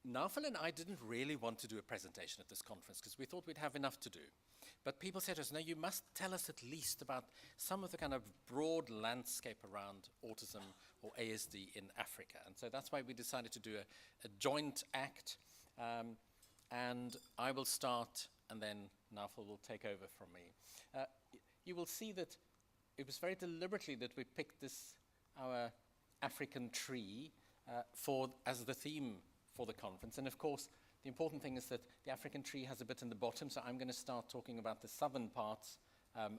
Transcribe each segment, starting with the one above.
Naufel and I didn't really want to do a presentation at this conference because we thought we'd have enough to do. But people said to us, no, you must tell us at least about some of the kind of broad landscape around autism or ASD in Africa. And so that's why we decided to do a joint act. And I will start, and then Naufel will take over from me. You will see that it was very deliberately that we picked this, our African tree, as the theme for the conference. And of course, the important thing is that the African tree has a bit in the bottom, so I'm going to start talking about the southern parts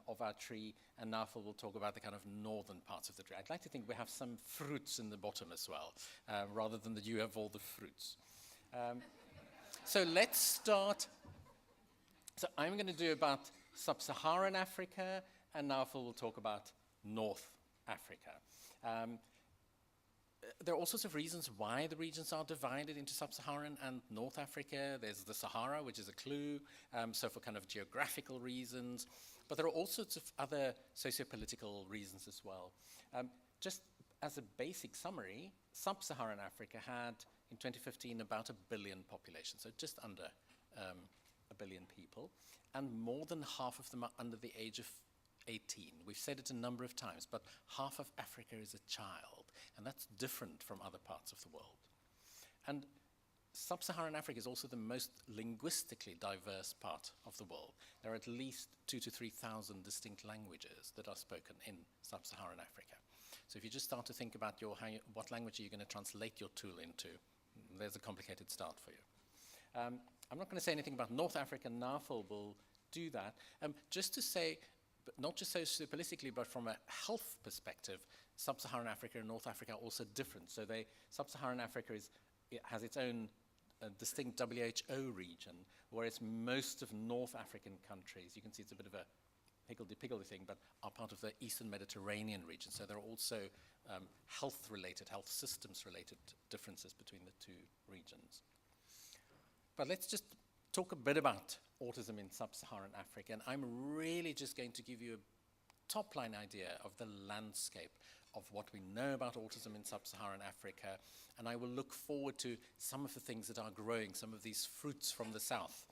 of our tree, and Naufel will talk about the kind of northern parts of the tree. I'd like to think we have some fruits in the bottom as well, rather than that you have all the fruits. So let's start. So I'm going to do about sub-Saharan Africa, and Naufel will talk about North Africa. There are all sorts of reasons why the regions are divided into sub-Saharan and North Africa. There's the Sahara, which is a clue, so for kind of geographical reasons. But there are all sorts of other socio-political reasons as well. Just as a basic summary, sub-Saharan Africa had, in 2015, about 1 billion population, so just under 1 billion people, and more than half of them are under the age of 18. We've said it a number of times, but half of Africa is a child, and that's different from other parts of the world. And sub-Saharan Africa is also the most linguistically diverse part of the world. There are at least 2,000 to 3,000 distinct languages that are spoken in sub-Saharan Africa. So if you just start to think about what language are you going to translate your tool into, there's a complicated start for you. I'm not going to say anything about North Africa. Naufel will do that. Just to say, but not just socio-politically, but from a health perspective, sub-Saharan Africa and North Africa are also different. So sub-Saharan Africa has its own distinct WHO region, whereas most of North African countries, you can see it's a bit of a higgledy-piggledy thing, but are part of the Eastern Mediterranean region. So there are also health-related, health systems-related differences between the two regions. But let's just talk a bit about autism in sub-Saharan Africa, and I'm really just going to give you a top-line idea of the landscape of what we know about autism in sub-Saharan Africa, and I will look forward to some of the things that are growing, some of these fruits from the south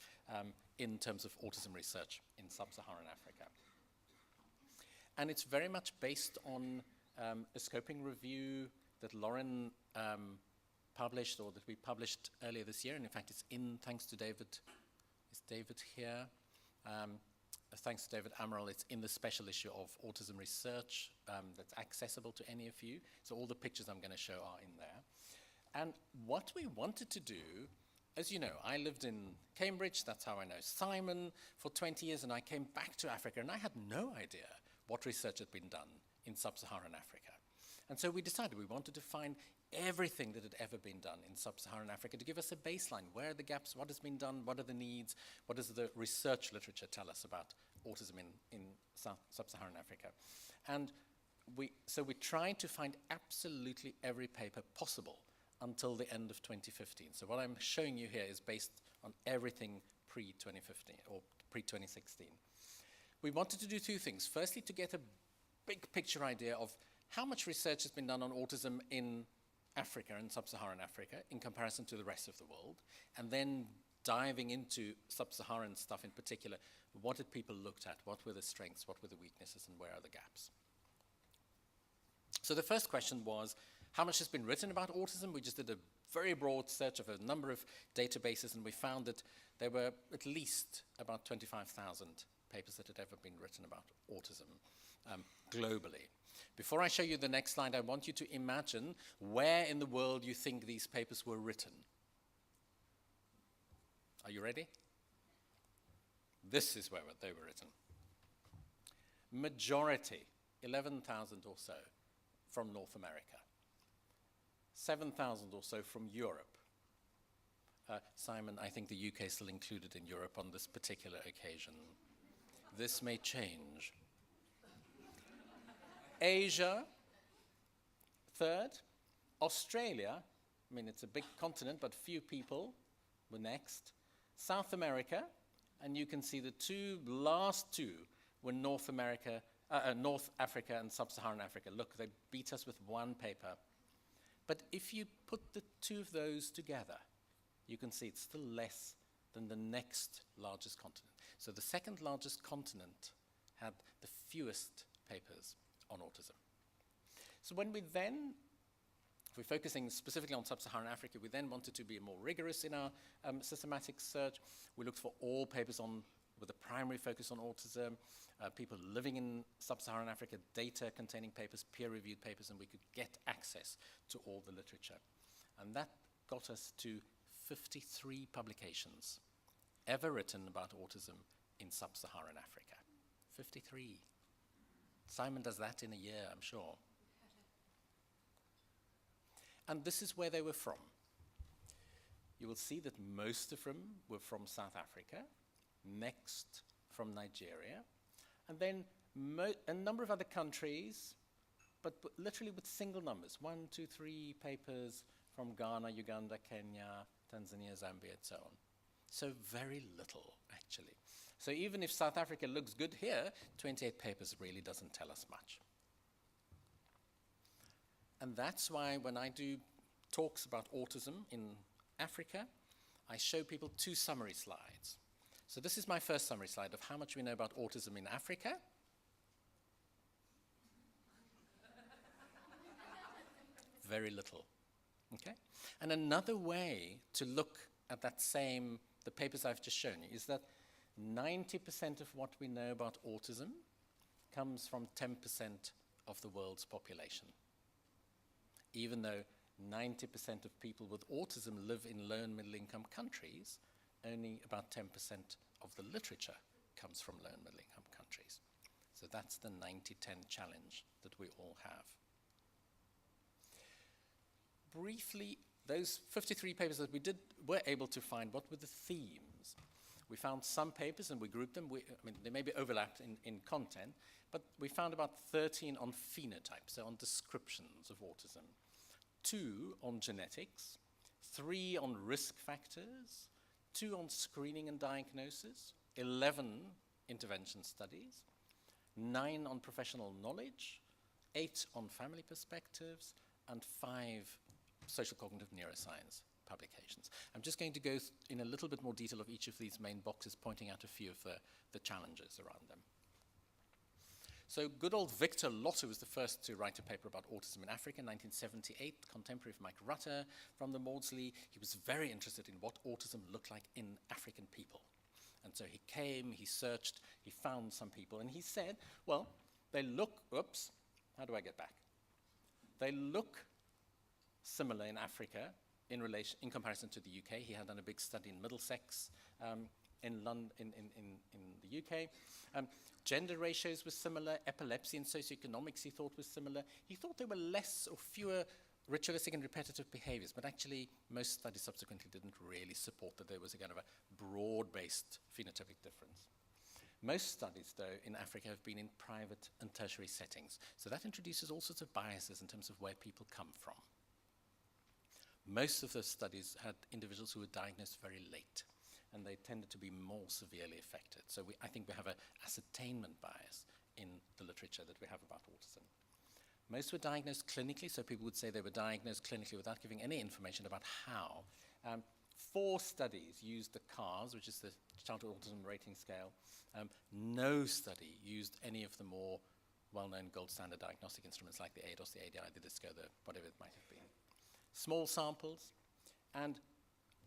in terms of autism research in sub-Saharan Africa. And it's very much based on a scoping review that Lauren published, or that we published earlier this year, and in fact it's in, thanks to David. Is David here? Thanks to David Amaral, it's in the special issue of Autism Research that's accessible to any of you. So all the pictures I'm going to show are in there. And what we wanted to do, as you know, I lived in Cambridge, that's how I know Simon, for 20 years, and I came back to Africa, and I had no idea what research had been done in sub-Saharan Africa. And so we decided we wanted to find everything that had ever been done in sub-Saharan Africa to give us a baseline. Where are the gaps? What has been done? What are the needs? What does the research literature tell us about autism in sub-Saharan Africa? And so we tried to find absolutely every paper possible until the end of 2015. So what I'm showing you here is based on everything pre-2015 or pre-2016. We wanted to do two things. Firstly, to get a big picture idea of how much research has been done on autism in Africa and sub-Saharan Africa in comparison to the rest of the world, and then diving into sub-Saharan stuff in particular. What did people look at? What were the strengths? What were the weaknesses? And where are the gaps? So the first question was, how much has been written about autism? We just did a very broad search of a number of databases, and we found that there were at least about 25,000 papers that had ever been written about autism globally. Before I show you the next slide, I want you to imagine where in the world you think these papers were written. Are you ready? This is where they were written. Majority, 11,000 or so, from North America. 7,000 or so from Europe. Simon, I think the UK is still included in Europe on this particular occasion. This may change. Asia, third. Australia, I mean, it's a big continent, but few people were next. South America, and you can see the last two were North Africa and Sub-Saharan Africa. Look, they beat us with one paper. But if you put the two of those together, you can see it's still less than the next largest continent. So the second largest continent had the fewest papers on autism. So when we then, if we're focusing specifically on sub-Saharan Africa, we then wanted to be more rigorous in our systematic search. We looked for all papers with a primary focus on autism, people living in sub-Saharan Africa, data containing papers, peer-reviewed papers, and we could get access to all the literature. And that got us to 53 publications ever written about autism in sub-Saharan Africa. 53. Simon does that in a year, I'm sure. And this is where they were from. You will see that most of them were from South Africa, next from Nigeria, and then a number of other countries, but literally with single numbers, 1, 2, 3 papers from Ghana, Uganda, Kenya, Tanzania, Zambia, and so on. So very little, actually. So even if South Africa looks good here, 28 papers really doesn't tell us much. And that's why when I do talks about autism in Africa, I show people 2 summary slides. So this is my first summary slide of how much we know about autism in Africa. Very little, okay? And another way to look at the papers I've just shown you, is that 90% of what we know about autism comes from 10% of the world's population. Even though 90% of people with autism live in low and middle income countries, only about 10% of the literature comes from low and middle income countries. So that's the 90-10 challenge that we all have. Briefly, those 53 papers that we were able to find, what were the themes? We found some papers and we grouped them. They may be overlapped in content, but we found about 13 on phenotypes, so on descriptions of autism, 2 on genetics, 3 on risk factors, 2 on screening and diagnosis, 11 intervention studies, 9 on professional knowledge, 8 on family perspectives, and 5 social cognitive neuroscience publications. I'm just going to go in a little bit more detail of each of these main boxes, pointing out a few of the challenges around them. So good old Victor Lotte was the first to write a paper about autism in Africa in 1978, contemporary of Mike Rutter from the Maudsley. He was very interested in what autism looked like in African people. And so he came, he searched, he found some people, and he said, well, they look, oops, how do I get back? They look similar in Africa in comparison to the UK. He had done a big study in Middlesex in the UK. Gender ratios were similar. Epilepsy and socioeconomics he thought was similar. He thought there were less or fewer ritualistic and repetitive behaviors, but actually most studies subsequently didn't really support that there was a kind of a broad-based phenotypic difference. Most studies, though, in Africa have been in private and tertiary settings. So that introduces all sorts of biases in terms of where people come from. Most of those studies had individuals who were diagnosed very late, and they tended to be more severely affected. So I think we have an ascertainment bias in the literature that we have about autism. Most were diagnosed clinically, so people would say they were diagnosed clinically without giving any information about how. 4 studies used the CARS, which is the Childhood Autism Rating Scale. No study used any of the more well-known gold standard diagnostic instruments like the ADOS, the ADI, the DISCO, whatever it might have been. Small samples, and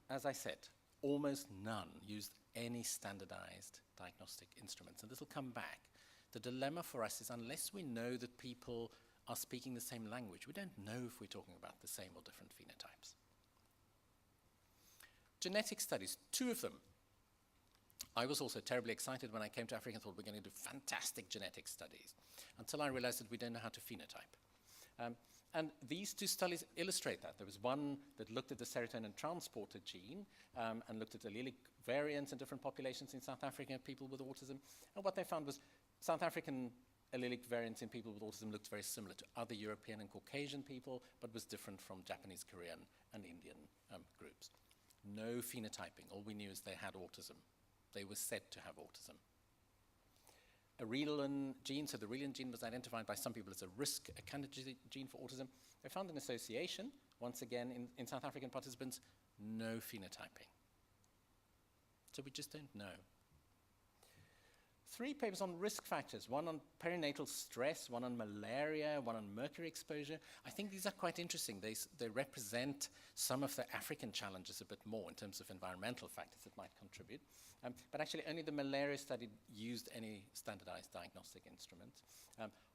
as I said, almost none used any standardized diagnostic instruments. And this will come back. The dilemma for us is unless we know that people are speaking the same language, we don't know if we're talking about the same or different phenotypes. Genetic studies, 2 of them. I was also terribly excited when I came to Africa and thought we're going to do fantastic genetic studies, until I realized that we don't know how to phenotype. And these 2 studies illustrate that. There was one that looked at the serotonin transporter gene and looked at allelic variants in different populations in South Africa, people with autism. And what they found was South African allelic variants in people with autism looked very similar to other European and Caucasian people, but was different from Japanese, Korean, and Indian groups. No phenotyping. All we knew is they had autism. They were said to have autism. A Relin gene, so the Relin gene was identified by some people as a candidate gene for autism. They found an association, once again, in South African participants, no phenotyping. So we just don't know. 3 papers on risk factors, one on perinatal stress, one on malaria, one on mercury exposure. I think these are quite interesting. They represent some of the African challenges a bit more in terms of environmental factors that might contribute. But actually only the malaria study used any standardized diagnostic instruments.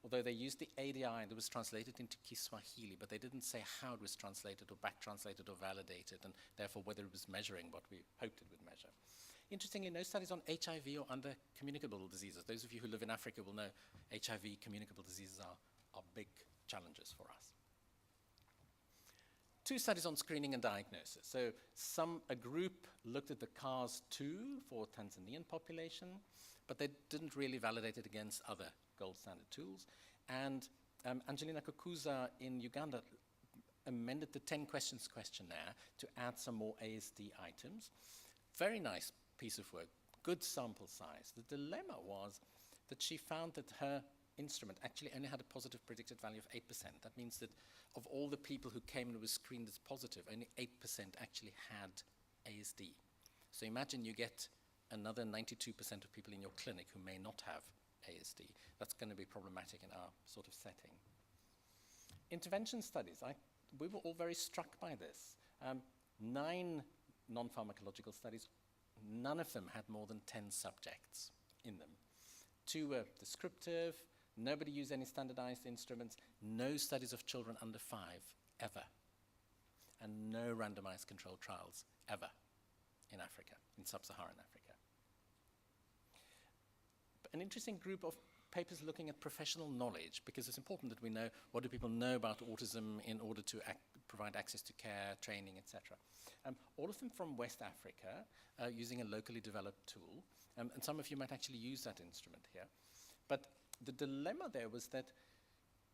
Although they used the ADI that was translated into Kiswahili, but they didn't say how it was translated or back translated or validated, and therefore whether it was measuring what we hoped it would measure. Interestingly, no studies on HIV or other communicable diseases. Those of you who live in Africa will know HIV communicable diseases are big challenges for us. 2 studies on screening and diagnosis. So a group looked at the CARS-2 for Tanzanian population, but they didn't really validate it against other gold standard tools. And Angelina Kukuza in Uganda amended the 10 questions questionnaire to add some more ASD items. Very nice piece of work, good sample size. The dilemma was that she found that her instrument actually only had a positive predicted value of 8%. That means that of all the people who came and were screened as positive, only 8% actually had ASD. So imagine you get another 92% of people in your clinic who may not have ASD. That's going to be problematic in our sort of setting. Intervention studies, we were all very struck by this. 9 non-pharmacological studies, none of them had more than 10 subjects in them. 2 were descriptive, nobody used any standardized instruments, no studies of children under 5, ever. And no randomized controlled trials, ever, in Africa, in sub-Saharan Africa. But an interesting group of papers looking at professional knowledge, because it's important that we know what do people know about autism in order to provide access to care, training, etc. All of them from West Africa, using a locally developed tool, and some of you might actually use that instrument here. But the dilemma there was that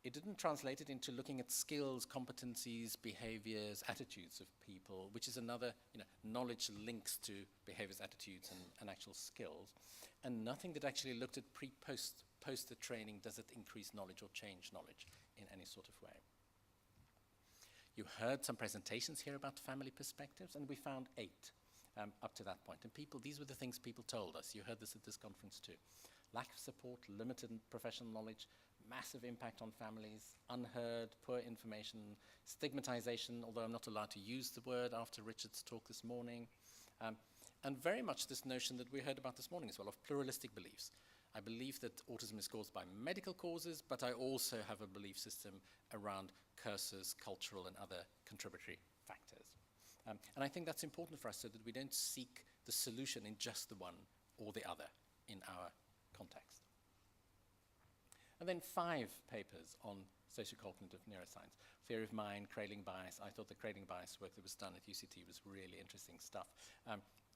it didn't translate it into looking at skills, competencies, behaviors, attitudes of people, which is another, knowledge links to behaviors, attitudes, and actual skills. And nothing that actually looked at post the training, does it increase knowledge or change knowledge in any sort of way. You heard some presentations here about family perspectives, and we found 8 up to that point. And these were the things people told us. You heard this at this conference too. Lack of support, limited professional knowledge, massive impact on families, unheard, poor information, stigmatization, although I'm not allowed to use the word after Richard's talk this morning, and very much this notion that we heard about this morning as well of pluralistic beliefs. I believe that autism is caused by medical causes, but I also have a belief system around curses, cultural and other contributory factors. And I think that's important for us so that we don't seek the solution in just the one or the other in our context. And then 5 papers on sociocognitive neuroscience. Theory of mind, cradling bias. I thought the cradling bias work that was done at UCT was really interesting stuff.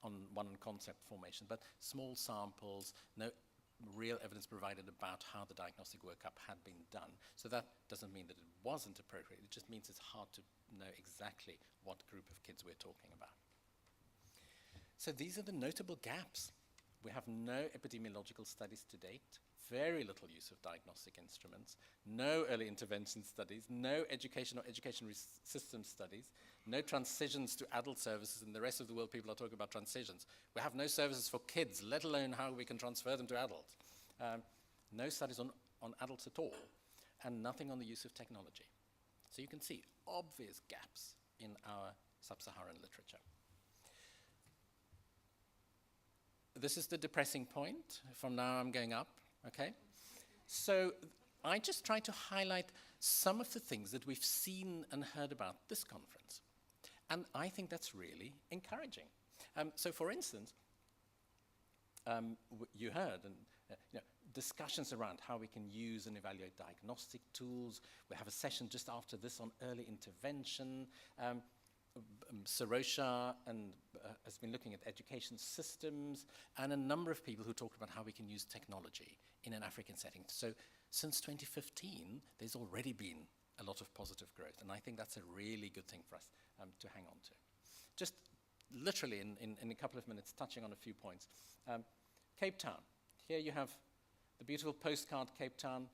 One on concept formation, but small samples, no real evidence provided about how the diagnostic workup had been done. So that doesn't mean that it wasn't appropriate, it just means it's hard to know exactly what group of kids we're talking about. So these are the notable gaps. We have no epidemiological studies to date, very little use of diagnostic instruments, no early intervention studies, no education or education system studies, no transitions to adult services. In the rest of the world, people are talking about transitions. We have no services for kids, let alone how we can transfer them to adults. No studies on adults at all, and nothing on the use of technology. So you can see obvious gaps in our sub-Saharan literature. This is the depressing point. From now I'm going up, okay? So I just try to highlight some of the things that we've seen and heard about this conference. And I think that's really encouraging. So for instance, you heard discussions around how we can use and evaluate diagnostic tools. We have a session just after this on early intervention. Sarosha has been looking at education systems, and a number of people who talked about how we can use technology in an African setting. So since 2015, there's already been a lot of positive growth, and I think that's a really good thing for us to hang on to. Just literally in a couple of minutes, touching on a few points. Cape Town. Here you have the beautiful postcard Cape Town.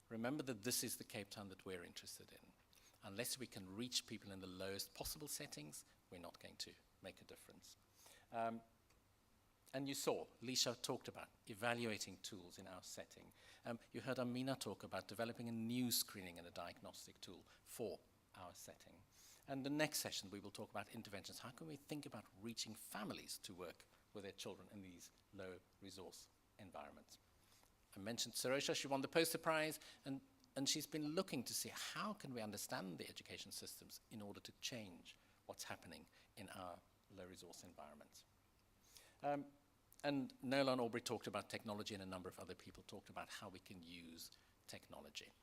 Remember that this is the Cape Town that we're interested in. unless we can reach people in the lowest possible settings, we're not going to make a difference. And you saw, Lisha talked about evaluating tools in our setting. You heard Amina talk about developing a new screening and a diagnostic tool for our setting. And the next session, we will talk about interventions. How can we think about reaching families to work with their children in these low-resource environments? I mentioned Sarosha, she won the poster prize, and she's been looking to see how can we understand the education systems in order to change what's happening in our low-resource environments. And Nolan Aubrey talked about technology, and a number of other people talked about how we can use technology.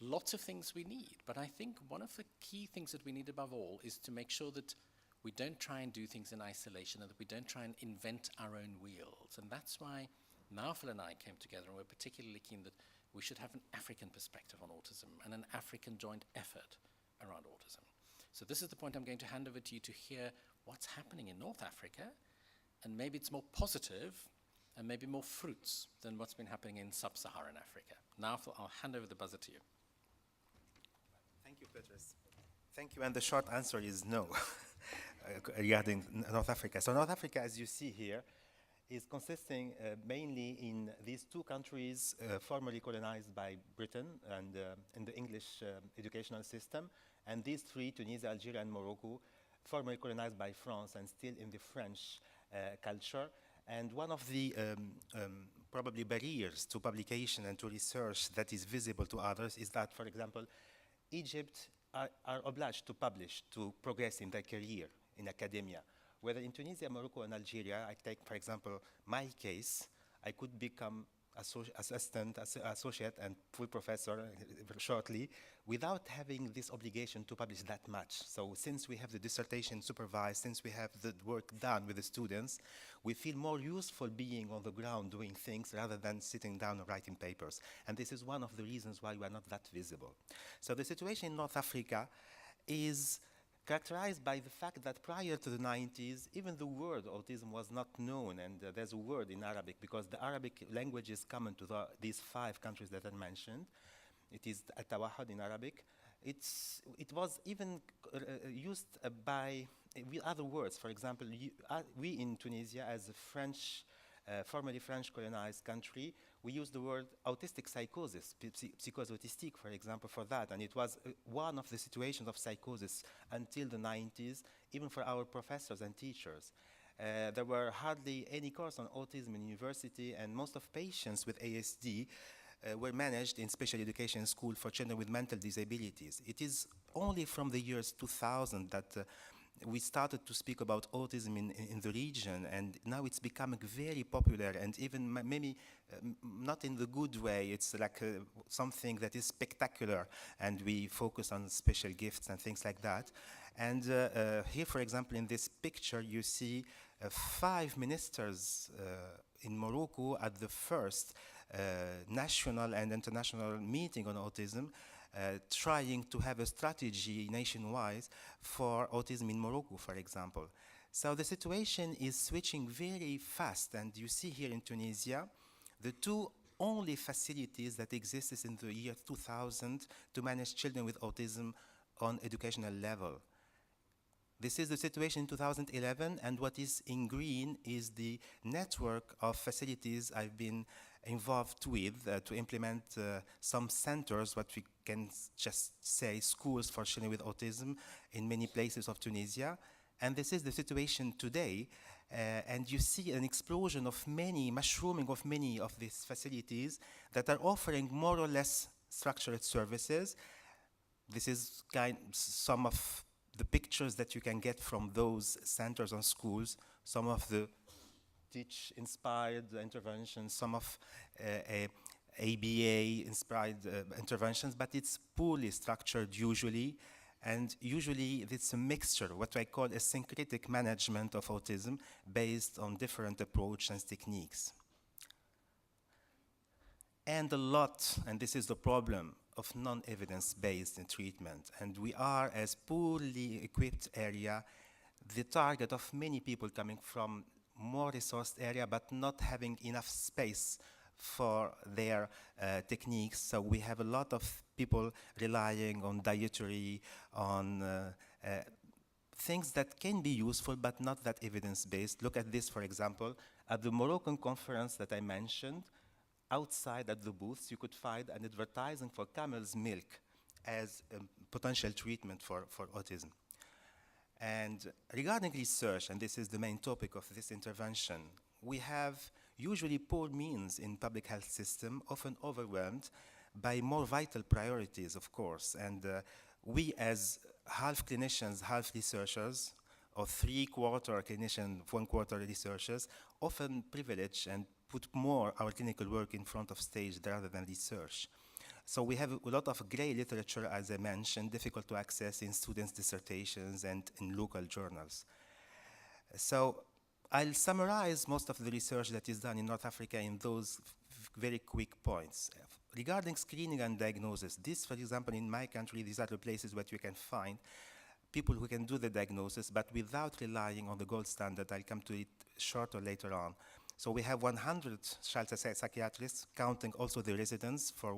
Lots of things we need, but I think one of the key things that we need above all is to make sure that we don't try and do things in isolation and that we don't try and invent our own wheels. And that's why Naufel and I came together and we're particularly keen that we should have an African perspective on autism and an African joint effort around autism. So this is the point I'm going to hand over to you to hear what's happening in North Africa, and maybe it's more positive and maybe more fruits than what's been happening in sub-Saharan Africa. Naufel, I'll hand over the buzzer to you. Thank you, Petrus. Thank you, and the short answer is no regarding North Africa. So North Africa, as you see here, is consisting mainly in these two countries formerly colonized by Britain and in the English educational system, and these three, Tunisia, Algeria, and Morocco, formerly colonized by France and still in the French culture. And one of the probably barriers to publication and to research that is visible to others is that, for example, Egypt are obliged to publish to progress in their career in academia. Whether in Tunisia, Morocco, and Algeria, I take, for example, my case, I could become assistant, associate, and full professor shortly without having this obligation to publish that much. So since we have the dissertation supervised, since we have the work done with the students, we feel more useful being on the ground doing things rather than sitting down and writing papers. And this is one of the reasons why we are not that visible. So the situation in North Africa is characterized by the fact that prior to the 90s, even the word autism was not known, and there's a word in Arabic, because the Arabic language is common to these 5 countries that I mentioned. It is at-tawahud in Arabic. It was even used by other words. For example, we in Tunisia, as a French, formerly French colonized country, we use the word autistic psychosis, psychose autistique, for example, for that. And it was one of the situations of psychosis until the 90s, even for our professors and teachers. There were hardly any course on autism in university, and most of patients with ASD were managed in special education school for children with mental disabilities. It is only from the years 2000 that we started to speak about autism in the region, and now it's becoming very popular, and even maybe not in the good way. It's like something that is spectacular, and we focus on special gifts and things like that. And here, for example, in this picture, you see 5 ministers in Morocco at the first national and international meeting on autism, trying to have a strategy nationwide for autism in Morocco, for example. So the situation is switching very fast, and you see here in Tunisia, the 2 only facilities that existed in the year 2000 to manage children with autism on educational level. This is the situation in 2011, and what is in green is the network of facilities I've been involved with to implement some centers, what we can just say schools for children with autism in many places of Tunisia. And this is the situation today. And you see an explosion of mushrooming of many of these facilities that are offering more or less structured services. This is some of the pictures that you can get from those centers on schools, some of the teach-inspired interventions, some of ABA-inspired interventions, but it's poorly structured usually, and usually it's a mixture, what I call a syncretic management of autism based on different approaches and techniques. And a lot, and this is the problem, of non-evidence-based in treatment. And we are, as poorly equipped area, the target of many people coming from more resourced area, but not having enough space for their techniques. So we have a lot of people relying on dietary, on things that can be useful but not that evidence-based. Look at this, for example. At the Moroccan conference that I mentioned, outside at the booths, you could find an advertising for camel's milk as a potential treatment for autism. And regarding research, and this is the main topic of this intervention, we have usually poor means in public health system, often overwhelmed by more vital priorities, of course. And we as half clinicians, half researchers, or 3/4 clinician, 1/4 researchers, often privilege and put more our clinical work in front of stage rather than research. So we have a lot of gray literature, as I mentioned, difficult to access in students' dissertations and in local journals. So I'll summarize most of the research that is done in North Africa in those very quick points. Regarding screening and diagnosis, this, for example, in my country, these are the places where you can find people who can do the diagnosis, but without relying on the gold standard. I'll come to it shorter later on. So we have 100 child psychiatrists, counting also the residents for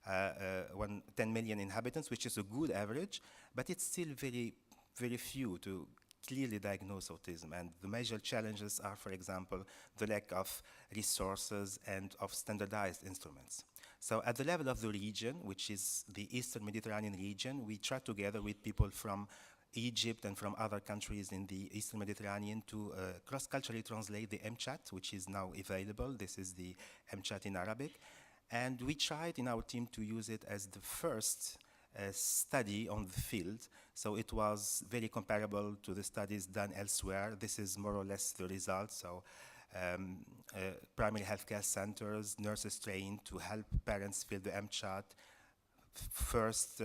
10 million inhabitants, which is a good average, but it's still very, very few to clearly diagnose autism. And the major challenges are, for example, the lack of resources and of standardized instruments. So at the level of the region, which is the Eastern Mediterranean region, we try together with people from Egypt and from other countries in the Eastern Mediterranean to cross-culturally translate the MChat, which is now available. This is the MChat in Arabic. And we tried in our team to use it as the first study on the field. So it was very comparable to the studies done elsewhere. This is more or less the result. So primary healthcare centers, nurses trained to help parents fill the MChat. First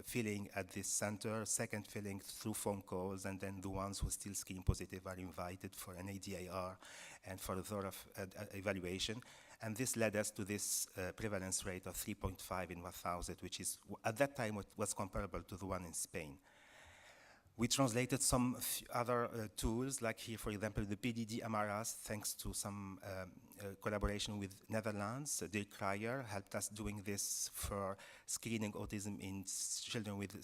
filling at this center, second filling through phone calls, and then the ones who still screen positive are invited for an ADIR and for a thorough evaluation. And this led us to this prevalence rate of 3.5 in 1,000, which is at that time was comparable to the one in Spain. We translated some other tools, like here, for example, the PDD MRS, thanks to some collaboration with Netherlands. Dirk Kreier helped us doing this for screening autism in children with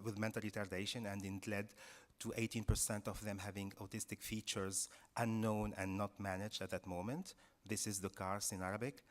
with mental retardation, and it led to 18% of them having autistic features unknown and not managed at that moment. This is the CARS in Arabic.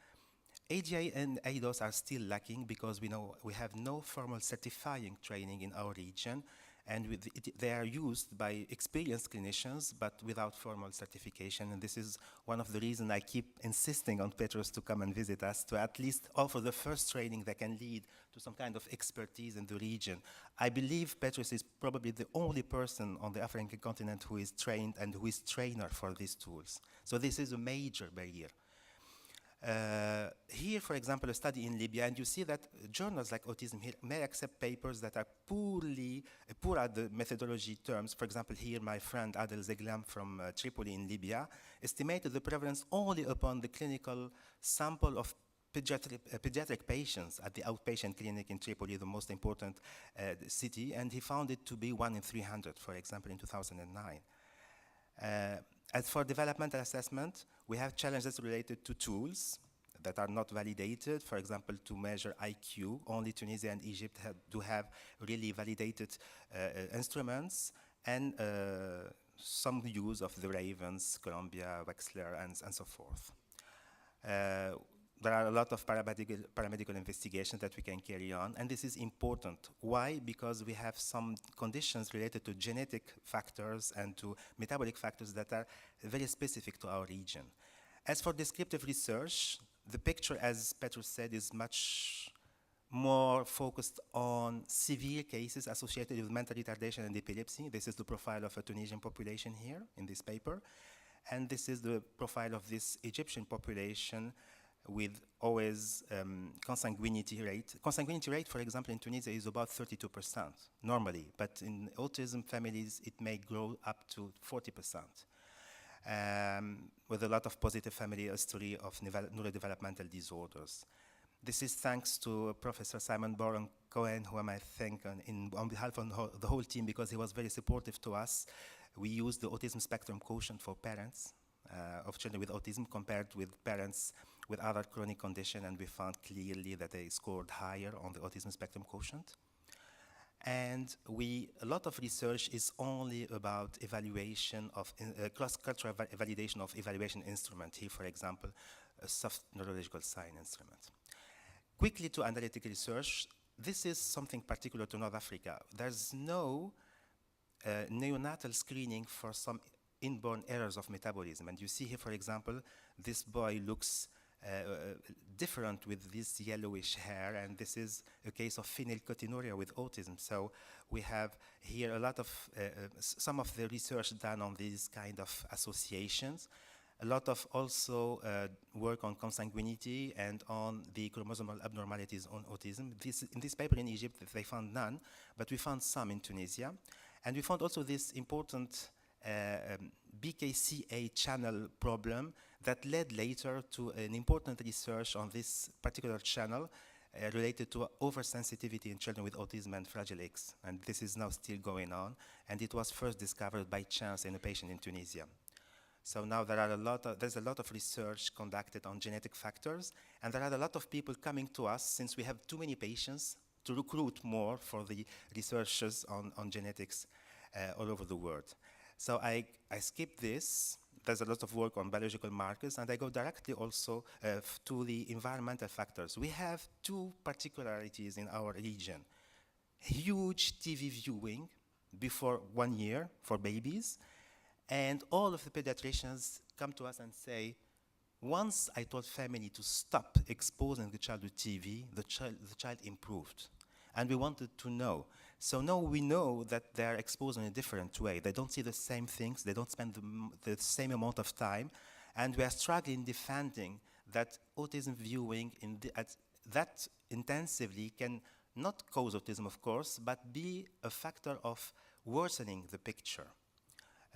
AGI and ADOS are still lacking because we have no formal certifying training in our region, and they are used by experienced clinicians, but without formal certification. And this is one of the reasons I keep insisting on Petrus to come and visit us, to at least offer the first training that can lead to some kind of expertise in the region. I believe Petrus is probably the only person on the African continent who is trained and who is trainer for these tools. So this is a major barrier. Here, for example, a study in Libya, and you see that journals like Autism here may accept papers that are poor at the methodology terms. For example, here my friend Adel Zeglam from Tripoli in Libya estimated the prevalence only upon the clinical sample of pediatric patients at the outpatient clinic in Tripoli, the most important city, and he found it to be 1 in 300, for example, in 2009. As for developmental assessment, we have challenges related to tools that are not validated. For example, to measure IQ, only Tunisia and Egypt do have really validated instruments, and some use of the Ravens, Columbia, Wexler, and so forth. There are a lot of paramedical investigations that we can carry on, and this is important. Why? Because we have some conditions related to genetic factors and to metabolic factors that are very specific to our region. As for descriptive research, the picture, as Petrus said, is much more focused on severe cases associated with mental retardation and epilepsy. This is the profile of a Tunisian population here in this paper, and this is the profile of this Egyptian population with always consanguinity rate. Consanguinity rate, for example, in Tunisia is about 32% normally, but in autism families, it may grow up to 40%, with a lot of positive family history of neurodevelopmental disorders. This is thanks to Professor Simon Boron-Cohen, whom I thank on behalf of the whole team, because he was very supportive to us. We used the autism spectrum quotient for parents of children with autism compared with parents with other chronic condition, and we found clearly that they scored higher on the autism spectrum quotient. And a lot of research is only about evaluation of cross-cultural validation of evaluation instrument. Here, for example, a soft neurological sign instrument. Quickly to analytic research, this is something particular to North Africa. There's no neonatal screening for some inborn errors of metabolism. And you see here, for example, this boy looks different with this yellowish hair, and this is a case of phenylketonuria with autism. So we have here a lot of, some of the research done on these kind of associations. A lot of also work on consanguinity and on the chromosomal abnormalities on autism. In this paper in Egypt, they found none, but we found some in Tunisia. And we found also this important BKCA channel problem that led later to an important research on this particular channel related to oversensitivity in children with autism and Fragile X. And this is now still going on. And it was first discovered by chance in a patient in Tunisia. So now there's a lot of research conducted on genetic factors, and there are a lot of people coming to us since we have too many patients to recruit more for the researchers on genetics all over the world. So I skip this. There's a lot of work on biological markers, and I go directly also to the environmental factors. We have two particularities in our region. Huge TV viewing before 1 year for babies, and all of the pediatricians come to us and say, once I told family to stop exposing the child to TV, the child improved. And we wanted to know. So now we know that they're exposed in a different way. They don't see the same things, they don't spend the same amount of time, and we are struggling defending that autism viewing that intensively can not cause autism, of course, but be a factor of worsening the picture.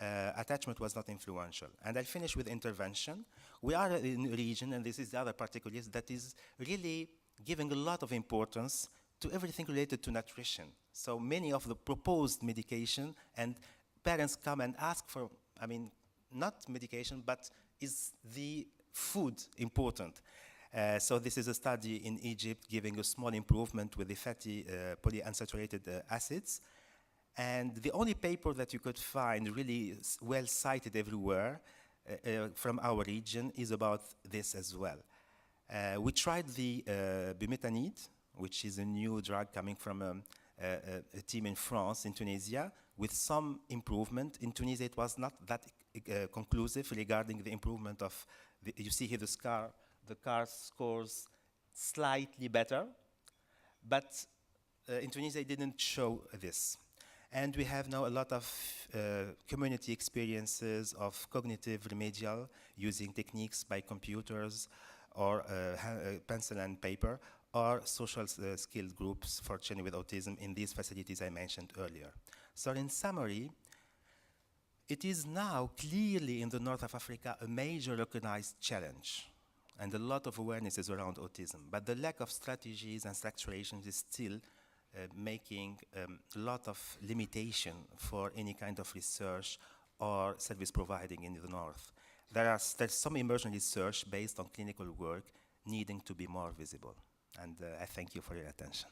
Attachment was not influential. And I'll finish with intervention. We are in a region, and this is the other particular, that is really giving a lot of importance to everything related to nutrition. So many of the proposed medication, and parents come and ask for, I mean, not medication, but is the food important? So this is a study in Egypt giving a small improvement with the fatty polyunsaturated acids. And the only paper that you could find really well cited everywhere from our region is about this as well. We tried the bumetanide, which is a new drug coming from a team in France, in Tunisia, with some improvement. In Tunisia, it was not that conclusive regarding the improvement of, you see here the CAR scores slightly better, but in Tunisia, it didn't show this. And we have now a lot of community experiences of cognitive remedial using techniques by computers or pencil and paper, or social skills groups for children with autism in these facilities I mentioned earlier. So in summary, it is now clearly in the north of Africa a major recognized challenge, and a lot of awareness is around autism. But the lack of strategies and structurations is still making a lot of limitation for any kind of research or service providing in the north. There's some emerging research based on clinical work needing to be more visible. And I thank you for your attention.